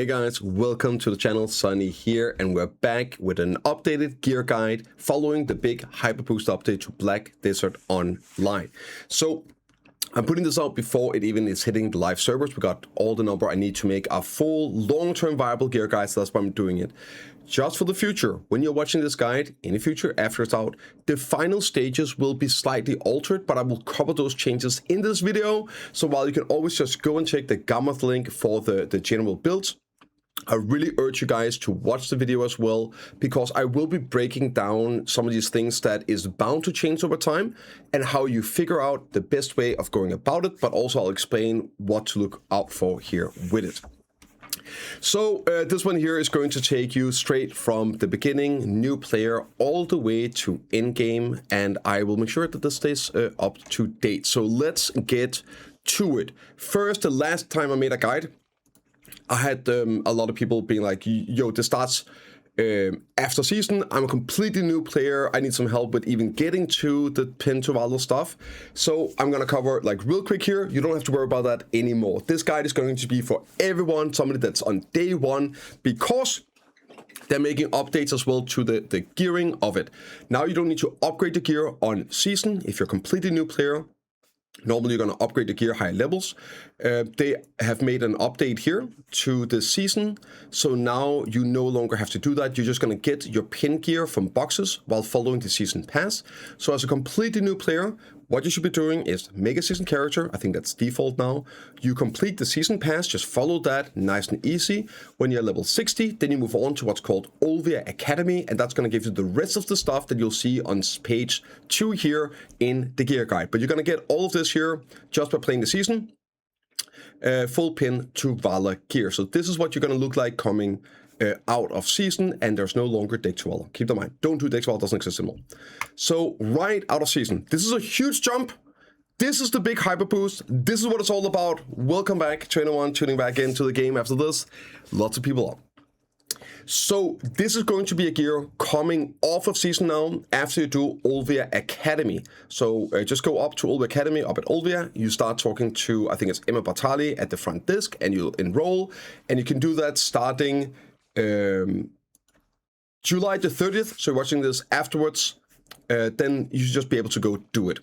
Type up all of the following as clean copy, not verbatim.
Hey guys, welcome to the channel. Sunny here, and we're back with an updated gear guide following the big hyperboost update to Black Desert Online. So I'm putting this out before it even is hitting the live servers. We got all the number I need to make a full long-term viable gear guide, so that's why I'm doing it. Just for the future, when you're watching this guide, in the future, after it's out, the final stages will be slightly altered, but I will cover those changes in this video. So while you can always just go and check the Gamma link for the general builds, I really urge you guys to watch the video as well, because I will be breaking down some of these things that is bound to change over time and how you figure out the best way of going about it, but also I'll explain what to look out for here with it. So this one here is going to take you straight from the beginning, new player, all the way to endgame, and I will make sure that this stays up to date. So let's get to it. First, the last time I made a guide, I had a lot of people being like, yo, this starts after season. I'm a completely new player. I need some help with even getting to the pin to Valor stuff. So I'm going to cover like real quick here. You don't have to worry about that anymore. This guide is going to be for everyone, somebody that's on day one, because they're making updates as well to the gearing of it. Now you don't need to upgrade the gear on season if you're a completely new player. Normally, you're going to upgrade the gear higher levels. They have made an update here to the season. So now you no longer have to do that. You're just going to get your pin gear from boxes while following the season pass. So as a completely new player, what you should be doing is make a season character. I think that's default now. You complete the season pass, just follow that, nice and easy. When you're level 60, then you move on to what's called Olvia Academy, and that's going to give you the rest of the stuff that you'll see on page 2 here in the gear guide. But you're going to get all of this here just by playing the season. Full pin to Valor gear. So this is what you're going to look like coming out of season, and there's no longer deck to Valor. Keep that in mind. Don't do deck to Valor, doesn't exist anymore. So right out of season, this is a huge jump. This is the big hyper boost. This is what it's all about. Welcome back to anyone tuning back into the game after this. Lots of people up. So this is going to be a gear coming off of season now after you do Olvia Academy. So just go up to Olvia Academy, up at Olvia. You start talking to, I think it's Emma Bartali at the front desk, and you'll enroll. And you can do that starting July the 30th. So you're watching this afterwards. Then you should just be able to go do it.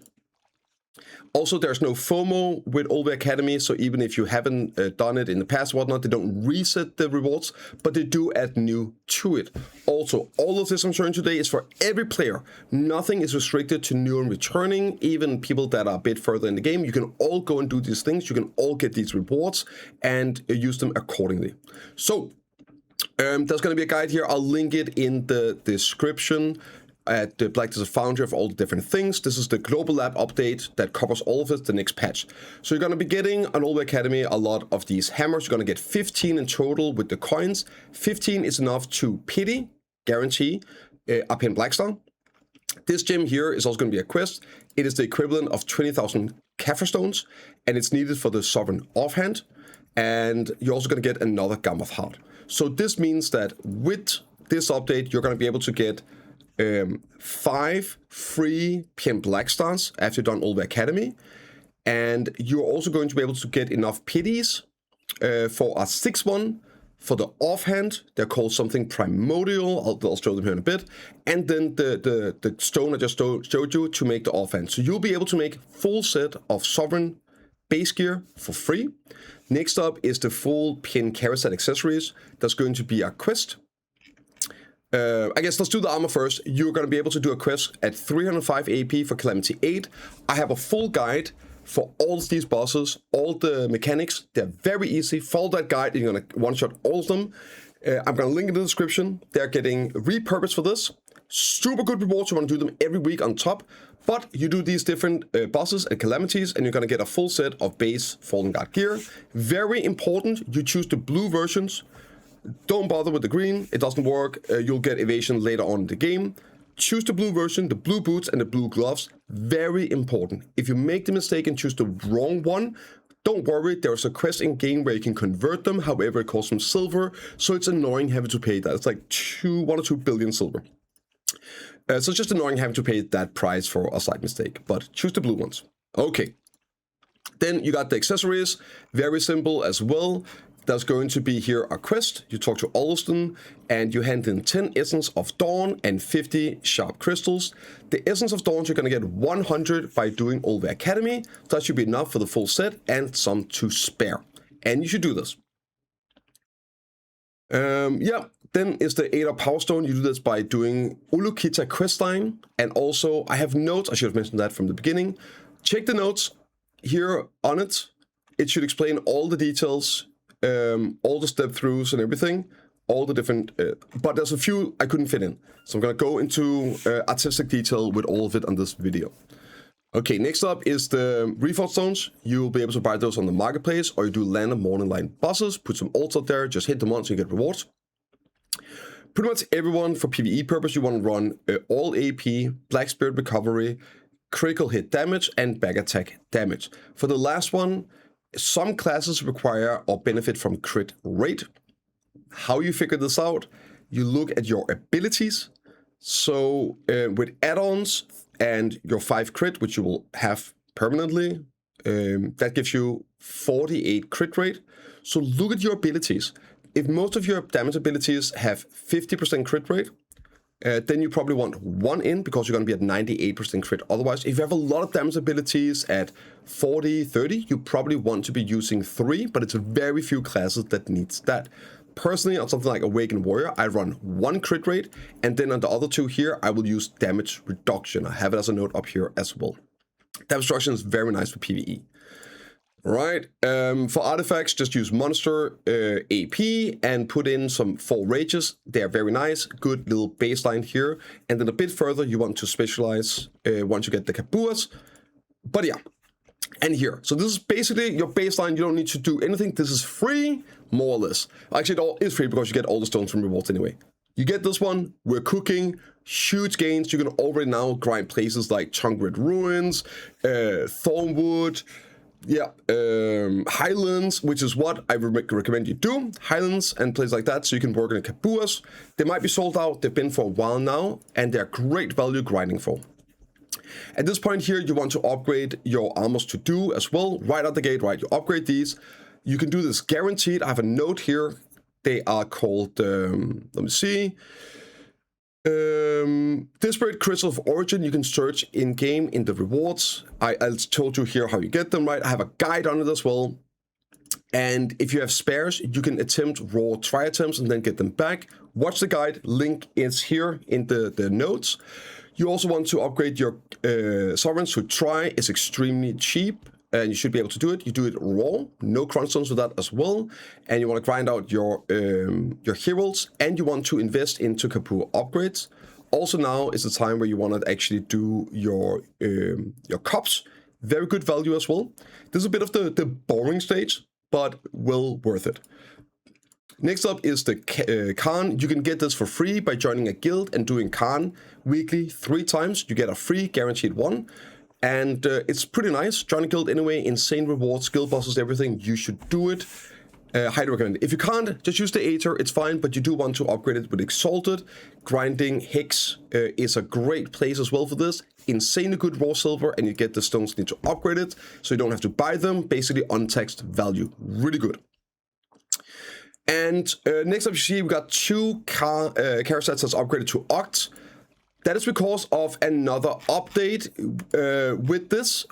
Also, there's no FOMO with Olvia Academy, so even if you haven't done it in the past or whatnot, they don't reset the rewards, but they do add new to it. Also, all of this I'm showing today is for every player. Nothing is restricted to new and returning, even people that are a bit further in the game. You can all go and do these things. You can all get these rewards and use them accordingly. So, there's going to be a guide here. I'll link it in the description. At the Black Desert Foundry of all the different things. This is the Global Lab update that covers all of it, the next patch. So you're going to be getting on Olvia Academy a lot of these hammers. You're going to get 15 in total with the coins. 15 is enough to pity, guarantee, a pin Blackstar. This gem here is also going to be a quest. It is the equivalent of 20,000 Kaffir stones, and it's needed for the Sovereign offhand. And you're also going to get another Gammoth heart. So this means that with this update, you're going to be able to get 5 free PM Black Stars after you've done Olvia Academy, and you're also going to be able to get enough pities for a 6th one for the offhand. They're called something primordial. I'll show them here in a bit, and then the stone I just showed you to make the offhand. So you'll be able to make full set of Sovereign base gear for free. Next up is the full pin carry set accessories. That's going to be a quest. I guess let's do the armor first. You're going to be able to do a quest at 305 AP for Calamity 8. I have a full guide for all of these bosses, all the mechanics. They're very easy. Follow that guide and you're going to one-shot all of them. I'm going to link in the description. They're getting repurposed for this. Super good rewards. You want to do them every week on top. But you do these different bosses and calamities, and you're going to get a full set of base Fallen Guard gear. Very important, you choose the blue versions. Don't bother with the green, it doesn't work. You'll get evasion later on in the game. Choose the blue version, the blue boots and the blue gloves. Very important. If you make the mistake and choose the wrong one, don't worry, there's a quest in game where you can convert them. However, it costs some silver, so it's annoying having to pay that. It's like 1 or 2 billion silver. So it's just annoying having to pay that price for a slight mistake, but choose the blue ones. Okay. Then you got the accessories, very simple as well. there's going to be here a quest. You talk to Olvia, and you hand in 10 Essence of Dawn and 50 Sharp Crystals. The Essence of Dawn, you're going to get 100 by doing Olvia Academy. That should be enough for the full set and some to spare. And you should do this. Yeah, then is the 8 of Power Stone. You do this by doing Ulukita questline. And also, I have notes. I should have mentioned that from the beginning. Check the notes here on it. It should explain all the details, all the step-throughs and everything, all the different, but there's a few I couldn't fit in. So I'm gonna go into artistic detail with all of it on this video. Okay, next up is the Reforged Stones. You'll be able to buy those on the marketplace, or you do land and morning line bosses, put some ults out there, just hit them once and you get rewards. Pretty much everyone for PvE purpose, you want to run all AP, Black Spirit Recovery, critical hit damage, and back attack damage. For the last one, some classes require or benefit from crit rate. How you figure this out? You look at your abilities. So with add-ons and your 5 crit, which you will have permanently, that gives you 48 crit rate. So look at your abilities. If most of your damage abilities have 50% crit rate, then you probably want 1 in because you're going to be at 98% crit. Otherwise, if you have a lot of damage abilities at 40, 30, you probably want to be using 3, but it's very few classes that needs that. Personally, on something like Awakened Warrior, I run 1 crit rate, and then on the other 2 here, I will use damage reduction. I have it as a note up here as well. Damage reduction is very nice for PvE. Right, for artifacts, just use monster AP and put in some 4 rages. They are very nice, good little baseline here. And then a bit further, you want to specialize once you get the Kabuas. But yeah, and here. So this is basically your baseline. You don't need to do anything. This is free, more or less. Actually, it all is free because you get all the stones from rewards anyway. You get this one, we're cooking, huge gains. You can already now grind places like Chunkwood Ruins, Thornwood, yeah, Highlands, which is what I recommend you do. Highlands and places like that, so you can work in Kabuas. They might be sold out, they've been for a while now, and they're great value grinding for. At this point here, you want to upgrade your armors to do as well. Right out the gate, right, you upgrade these. You can do this guaranteed. I have a note here. They are called, let me see. Disparate Crystal of Origin, you can search in-game in the rewards. I told you here how you get them, right? I have a guide on it as well. And if you have spares, you can attempt raw try attempts and then get them back. Watch the guide, link is here in the notes. You also want to upgrade your sovereigns to try. It's extremely cheap. And you should be able to do it. You do it raw, no crunch stones with that as well. And you want to grind out your heroes, and you want to invest into Kapua upgrades. Also now is the time where you want to actually do your cups. Very good value as well. This is a bit of the boring stage, but well worth it. Next up is the Khan. You can get this for free by joining a guild and doing Khan weekly 3 times. You get a free guaranteed one. And it's pretty nice. Join a guild anyway, insane rewards, skill bosses, everything. You should do it. Highly recommend it. If you can't, just use the Aether, it's fine, but you do want to upgrade it with Exalted. Grinding Hex is a great place as well for this. Insanely good raw silver, and you get the stones you need to upgrade it, so you don't have to buy them. Basically, untaxed value. Really good. And next up, you see we got 2 character sets that's upgraded to Oct. That is because of another update with this.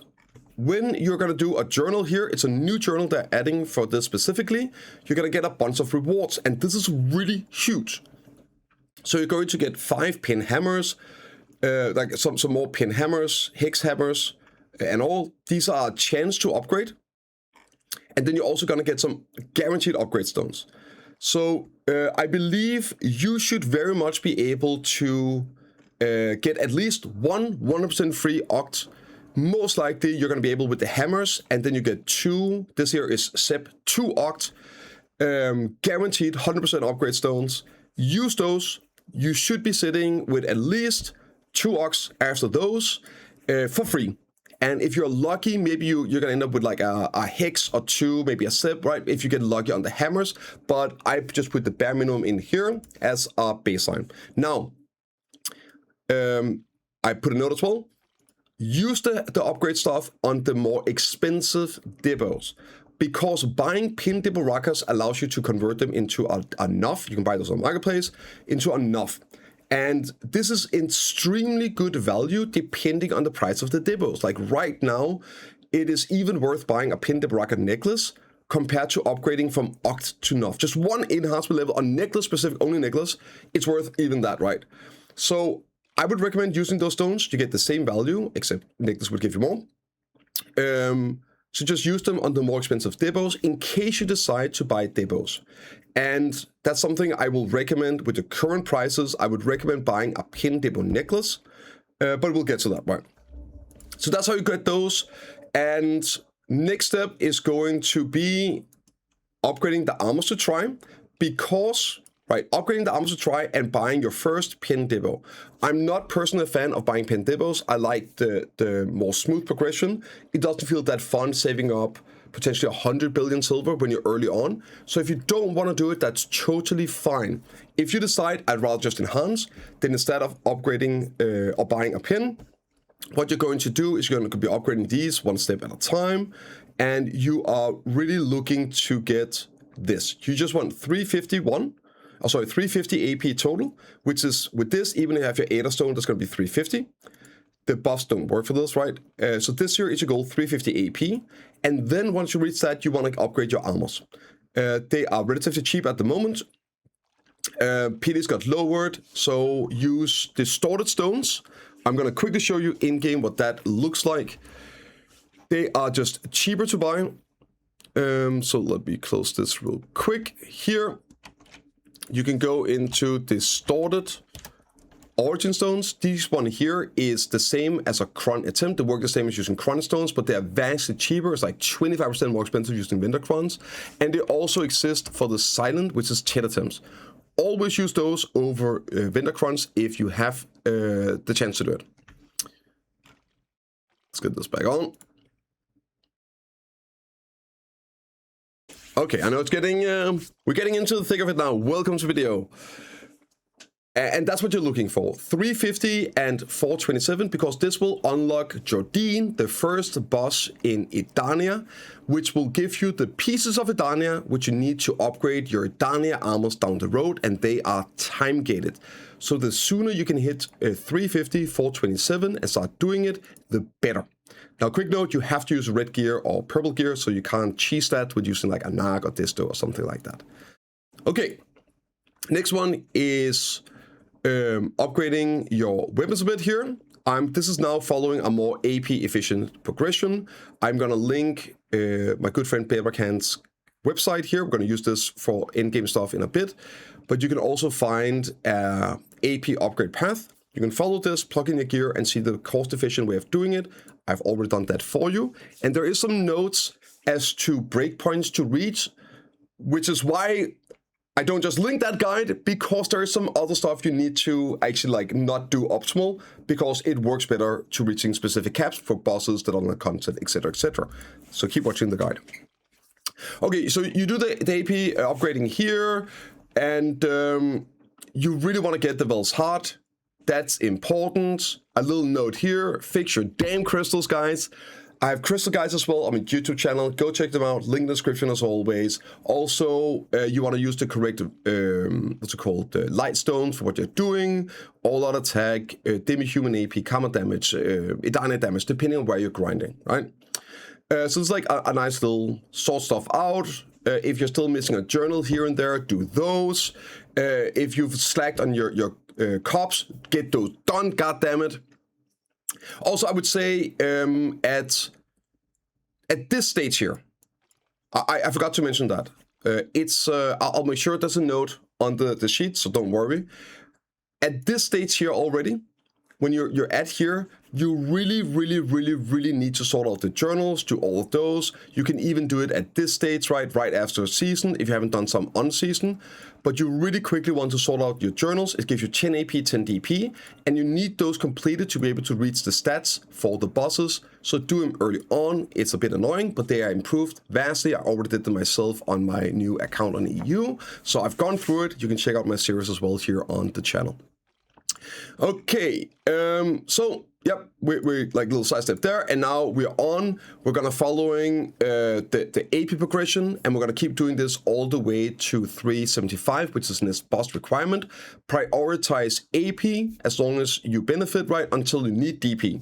When you're going to do a journal here, it's a new journal they're adding for this specifically. You're going to get a bunch of rewards, and this is really huge. So you're going to get 5 pin hammers, like some more pin hammers, hex hammers, and all. These are a chance to upgrade. And then you're also going to get some guaranteed upgrade stones. So I believe you should very much be able to get at least 100% free Oct. Most likely you're going to be able with the hammers, and then you get 2. This here is SEP 2 Oct. Guaranteed 100% upgrade stones. Use those. You should be sitting with at least 2 Octs after those for free. And if you're lucky, maybe you're going to end up with like a hex or 2, maybe a SEP, right? If you get lucky on the hammers. But I just put the bare minimum in here as a baseline. Now, I put a note as well. Use the upgrade stuff on the more expensive depots. because buying pin dipple rockers allows you to convert them into enough. You can buy those on Marketplace into enough. And this is extremely good value depending on the price of the dippos. Like right now, it is even worth buying a pin dipple rocker necklace compared to upgrading from Oct to Nuff. Just one enhancement level on necklace, specific only necklace, it's worth even that, right? So I would recommend using those stones. You get the same value, except necklace would give you more. So just use them on the more expensive dippos in case you decide to buy dippos. And that's something I will recommend with the current prices. I would recommend buying a pin dippo necklace, but we'll get to that, right? So that's how you get those. And next step is going to be upgrading the armors to try, because, right, upgrading the armors to try and buying your first pin dippo. I'm not personally a fan of buying pin dippos. I like the more smooth progression. It doesn't feel that fun saving up potentially 100 billion silver when you're early on. So if you don't want to do it, that's totally fine. If you decide I'd rather just enhance, then instead of upgrading or buying a pin, what you're going to do is you're going to be upgrading these one step at a time, and you are really looking to get this. You just want 350 AP total, which is with this, even if you have your Aether stone, that's going to be 350. The buffs don't work for this, right? So this year is your goal, 350 AP. And then once you reach that, you want to upgrade your armors. They are relatively cheap at the moment. PD's got lowered, so use distorted stones. I'm going to quickly show you in-game what that looks like. They are just cheaper to buy. So let me close this real quick. Here, you can go into distorted origin stones. This one here is the same as a cron attempt. They work the same as using cron stones, but they are vastly cheaper. It's like 25% more expensive using winter crons. And they also exist for the silent, which is chet attempts. Always use those over winter crons if you have the chance to do it. Let's get this back on. Okay, I know it's getting, we're getting into the thick of it now. Welcome to video. And that's what you're looking for, 350 and 427, because this will unlock Jordine, the first boss in Edania, which will give you the pieces of Edania, which you need to upgrade your Edania armors down the road, and they are time gated. So the sooner you can hit 350, 427 and start doing it, the better. Now, quick note, you have to use red gear or purple gear, so you can't cheese that with using like a Nag or Disto or something like that. Okay, next one is upgrading your weapons a bit here. This is now following a more AP efficient progression. I'm gonna link my good friend Bevercan's website here. We're gonna use this for in-game stuff in a bit, but you can also find a AP upgrade path. You can follow this, plug in your gear, and see the cost-efficient way of doing it. I've already done that for you. And there is some notes as to breakpoints to reach, which is why I don't just link that guide, because there is some other stuff you need to actually like not do optimal, because it works better to reaching specific caps for bosses that unlock content, etc., etc. So keep watching the guide. Okay, so you do the AP upgrading here, and you really want to get the Vel's Heart. That's important. A little note here, fix your damn crystals, guys. I have crystal guides as well on my YouTube channel. Go check them out. Link in the description as always. Also, you want to use the correct, what's it called? Light stones for what you're doing. All out attack, demi-human AP, karma damage, Edania damage, depending on where you're grinding, right? So it's like a nice little sort stuff out. If you're still missing a journal here and there, do those. If you've slacked on your cops, get those done, goddammit. Also, I would say at this stage here, I forgot to mention that. I'll make sure there's a note on the sheet, so don't worry. At this stage here already, when you're at here, you really need to sort out the journals, do all of those. You can even do it at this stage, right after a season, if you haven't done some on season. But you really quickly want to sort out your journals. It gives you 10 AP, 10 DP, and you need those completed to be able to reach the stats for the bosses. So do them early on. It's a bit annoying, but they are improved vastly. I already did them myself on my new account on EU. So I've gone through it. You can check out my series as well here on the channel. Okay, so yep, we're like a little side step there, and now we're on. We're gonna following the AP progression, and we're gonna keep doing this all the way to 375, which is this boss requirement. Prioritize AP as long as you benefit, right, until you need DP.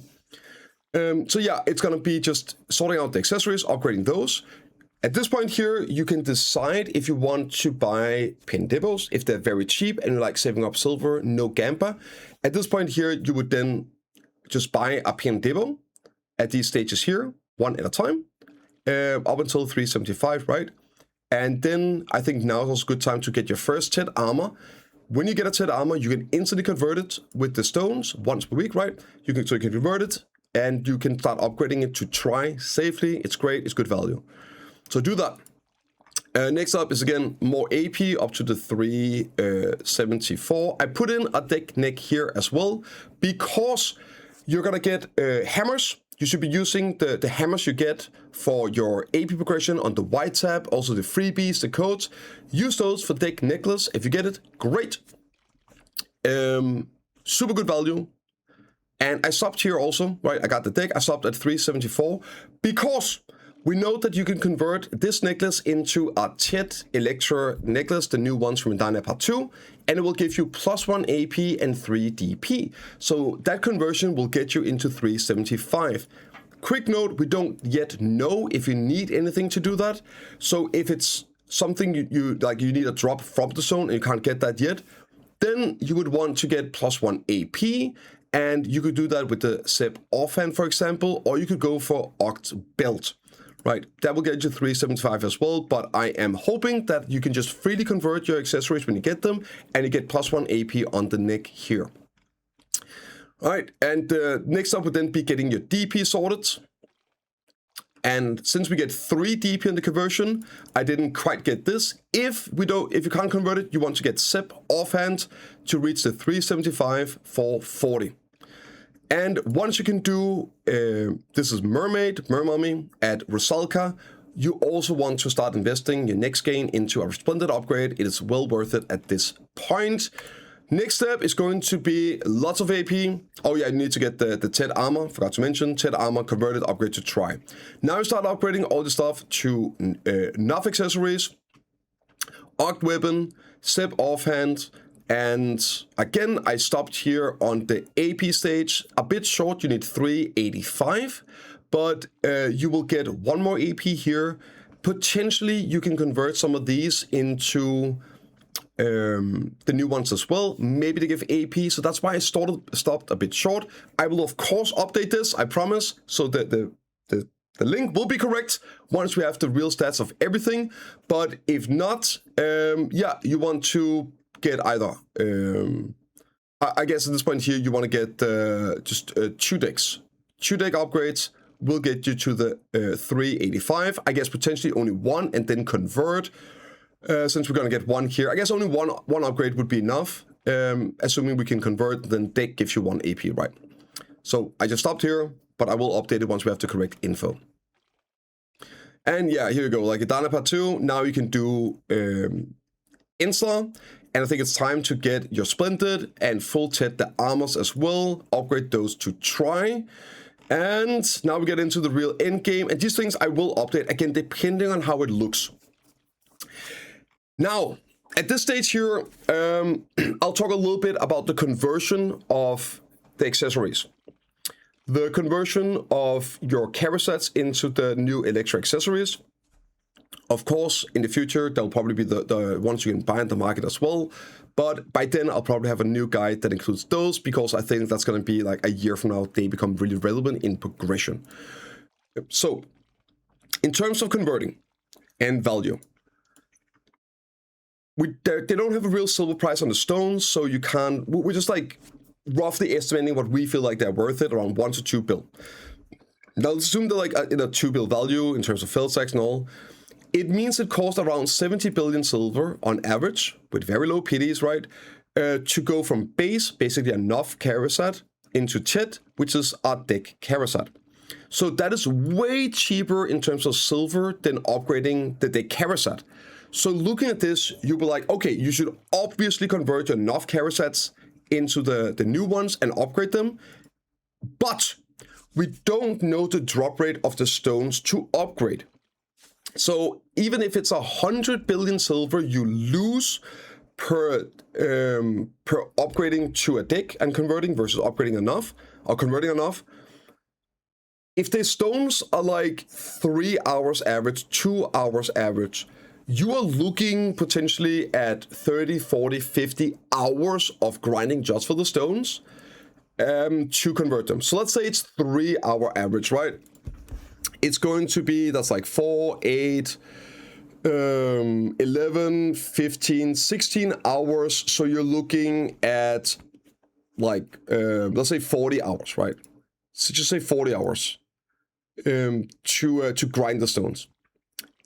So yeah, it's gonna be just sorting out the accessories, upgrading those. At this point here, you can decide if you want to buy pin depots, if they're very cheap and you like saving up silver, no gampa. At this point here, you would then just buy a pin depot at these stages here, one at a time, up until 375, right? And then I think now is a good time to get your first TED armor. When you get a TED armor, you can instantly convert it with the stones once per week, right? So you can convert it and you can start upgrading it to try safely. It's great, it's good value. So do that. Next up is again more AP up to the 374. I put in a deck neck here as well because you're gonna get hammers. You should be using the hammers you get for your AP progression on the white tab, also the freebies, the codes. Use those for deck necklace. If you get it, great. Super good value. And I stopped here also, right? I got the deck. I stopped at 374 because we know that you can convert this necklace into a TED Electra necklace, the new ones from Dynamite Part 2, and it will give you +1 AP and 3 DP. So that conversion will get you into 375. Quick note, we don't yet know if you need anything to do that. So if it's something you need a drop from the zone and you can't get that yet, then you would want to get +1 AP, and you could do that with the Zep offhand, for example, or you could go for Oct Belt. Right, that will get you 375 as well, but I am hoping that you can just freely convert your accessories when you get them, and you get +1 AP on the neck here. All right, and next up would then be getting your DP sorted. And since we get 3 DP in the conversion, I didn't quite get this. If you can't convert it, you want to get Zep offhand to reach the 375 for 40. And once you can do, this is Mermummy at Rusalka, you also want to start investing your next gain into a Resplendent upgrade. It is well worth it at this point. Next step is going to be lots of AP. Oh yeah, you need to get the TED armor, forgot to mention, TED armor converted upgrade to try. Now you start upgrading all the stuff to enough accessories, Oct weapon, Zep offhand. And again, I stopped here on the AP stage, a bit short, you need 385, but you will get 1 more AP here. Potentially, you can convert some of these into the new ones as well, maybe to give AP, so that's why I stopped a bit short. I will of course update this, I promise, so that the link will be correct once we have the real stats of everything, but if not, yeah, you want to get either, I guess at this point here, you want to get just 2 decks. 2 deck upgrades will get you to the 385. I guess potentially only 1 and then convert. Since we're going to get 1 here, I guess only one upgrade would be enough. Assuming we can convert, then deck gives you 1 AP, right? So I just stopped here, but I will update it once we have the correct info. And yeah, here you go, like a Dana Part 2, now you can do Insla. And I think it's time to get your Splendid and full TED the armors as well. Upgrade those to try. And now we get into the real end game. And these things I will update, again, depending on how it looks. Now, at this stage here, I'll talk a little bit about the conversion of the accessories. The conversion of your carousels into the new Electra accessories. Of course, in the future, there'll probably be the ones you can buy in the market as well. But by then, I'll probably have a new guide that includes those, because I think that's going to be like a year from now, they become really relevant in progression. So, in terms of converting and value, they don't have a real silver price on the stones, so you can't, we're just like roughly estimating what we feel like they're worth it, around 1 to 2 bill. Now, let's assume they're like in a 2 bill value in terms of field stacks and all. It means it costs around 70 billion silver on average, with very low PDs, right? To go from base, basically a Nov Karasat, into TED, which is a deck Karasat. So that is way cheaper in terms of silver than upgrading the deck Karasat. So looking at this, you'll be like, okay, you should obviously convert your Nov Karasats into the new ones and upgrade them. But we don't know the drop rate of the stones to upgrade. So even if it's 100 billion silver you lose per upgrading to a deck and converting versus upgrading enough or converting enough, if the stones are like 3 hours average, 2 hours average, you are looking potentially at 30, 40, 50 hours of grinding just for the stones to convert them. So let's say it's 3 hour average, right? It's going to be, that's like 4, 8, 11, 15, 16 hours. So you're looking at like, let's say 40 hours, right? So just say 40 hours to grind the stones.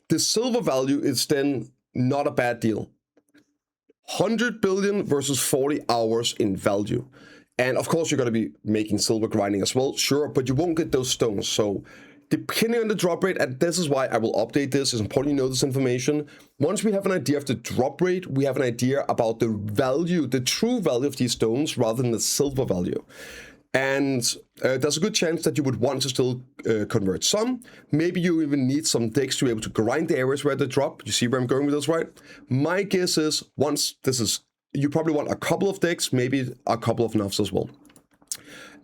The silver value is then not a bad deal. 100 billion versus 40 hours in value. And of course, you're going to be making silver grinding as well, sure, but you won't get those stones. So depending on the drop rate, and this is why I will update this, it's important you know this information. Once we have an idea of the drop rate, we have an idea about the value, the true value of these stones rather than the silver value. And there's a good chance that you would want to still convert some. Maybe you even need some decks to be able to grind the areas where they drop. You see where I'm going with this, right? My guess is once this is, you probably want a couple of decks, maybe a couple of nuffs as well.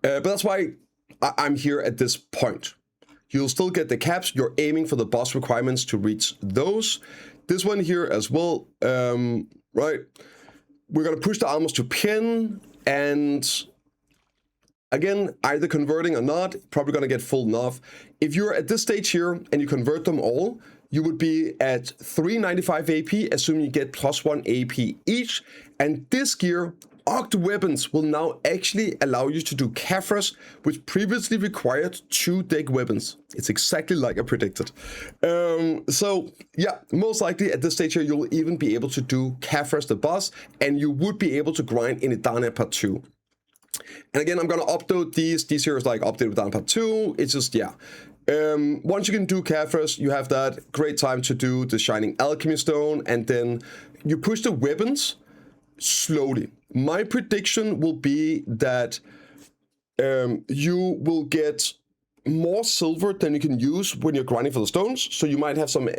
But that's why I'm here at this point. You'll still get the caps. You're aiming for the boss requirements to reach those. This one here as well, right? We're going to push the armors to pin, and again, either converting or not, probably going to get full enough. If you're at this stage here and you convert them all, you would be at 395 AP, assuming you get +1 AP each. And this gear, Oct weapons, will now actually allow you to do Kafras, which previously required 2 deck weapons. It's exactly like I predicted. So yeah, most likely at this stage here, you'll even be able to do Kafras the boss, and you would be able to grind in Idania Part 2. And again, I'm going to upload these. These here is like updated with Part 2. It's just, yeah. Once you can do Kafras, you have that great time to do the Shining Alchemy Stone, and then you push the weapons slowly. My prediction will be that you will get more silver than you can use when you're grinding for the stones. So you might have some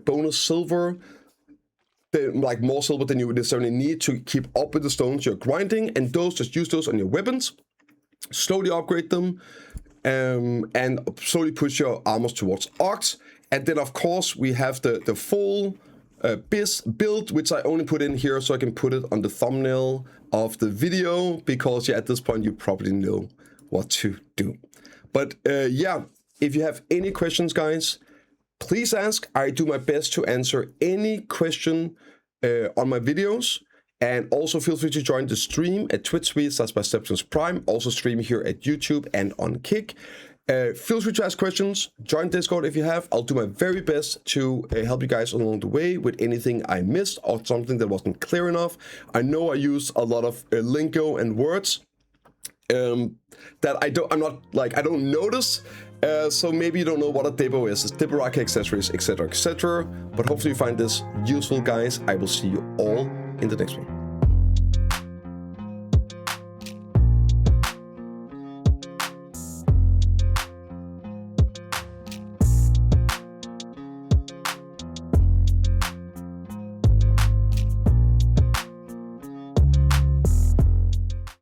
bonus silver, like more silver than you would necessarily need to keep up with the stones you're grinding, and those, just use those on your weapons, slowly upgrade them, and slowly push your armors towards Oct. And then of course we have the full build, which I only put in here so I can put it on the thumbnail of the video, because yeah, at this point you probably know what to do. But yeah, if you have any questions, guys, please ask. I do my best to answer any question on my videos. And also feel free to join the stream at Twitch, that's BiceptimusPrime. Also stream here at YouTube and on Kick. Feel free to ask questions. Join Discord if you have. I'll do my very best to help you guys along the way with anything I missed or something that wasn't clear enough. I know I use a lot of lingo and words that I don't notice. So maybe you don't know what a Dibbo is. It's Dibboraki accessories, etc., etc. But hopefully you find this useful, guys. I will see you all in the next one.